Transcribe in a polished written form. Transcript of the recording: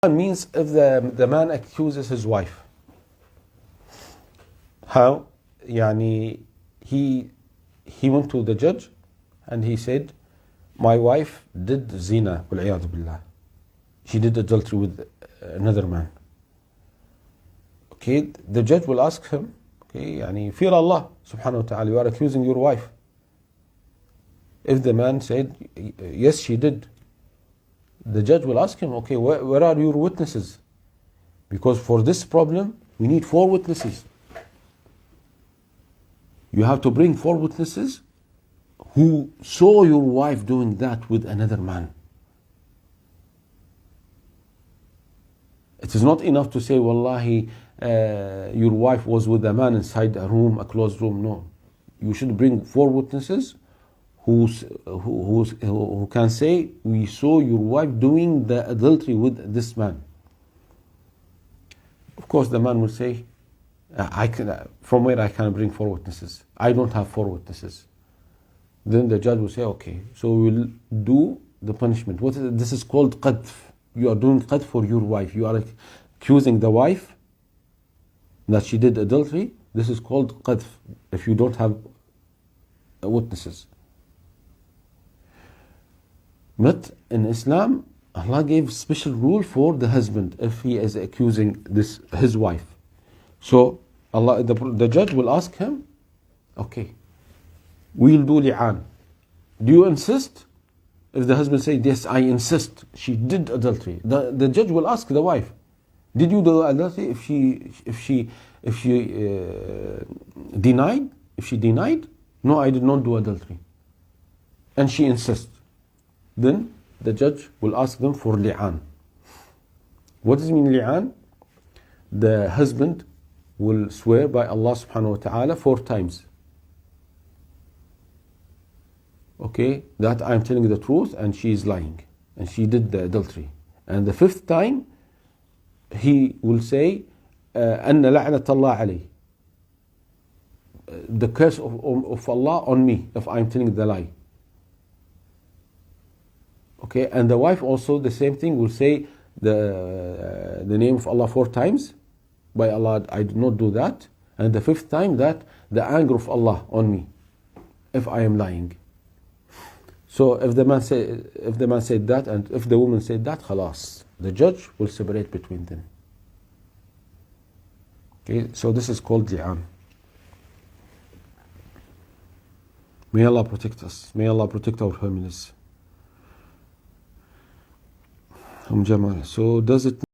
Means if the man accuses his wife. How? Yani he went to the judge and he said, my wife did zina, wal-'iyadhu billah. She did adultery with another man. Okay, the judge will ask him, okay, yani fear Allah subhanahu wa ta'ala, you are accusing your wife. If the man said, yes, she did, the judge will ask him, okay, where are your witnesses? Because for this problem, we need 4 witnesses. You have to bring 4 witnesses who saw your wife doing that with another man. It is not enough to say, wallahi, your wife was with a man inside a room, a closed room. No. You should bring 4 witnesses who can say, we saw your wife doing the adultery with this man. Of course, the man will say, from where I can bring 4 witnesses? I don't have 4 witnesses. Then the judge will say, okay, so we will do the punishment. This is called qadf. You are doing qadf for your wife. You are accusing the wife that she did adultery. This is called qadf if you don't have witnesses. But in Islam, Allah gave special rule for the husband if he is accusing his wife. So the judge will ask him, okay, we'll do li'an. Do you insist? If the husband says, yes, I insist, she did adultery, the judge will ask the wife, did you do adultery? If she denied, no, I did not do adultery, and she insists, then the judge will ask them for li'an. What does it mean li'an? The husband will swear by Allah subhanahu wa ta'ala 4 times. Okay, that I'm telling the truth and she is lying and she did the adultery. And the 5th time, he will say, أَنَّ لَعْنَةَ اللَّهِ عَلَيْهِ, the curse of Allah on me if I'm telling the lie. Okay, and the wife also the same thing will say the name of Allah 4 times. By Allah, I did not do that. And the 5th time, that the anger of Allah on me if I am lying. So if the man said that, and if the woman said that, khalas, the judge will separate between them. Okay, so this is called li'an. May Allah protect us. May Allah protect our families. So does it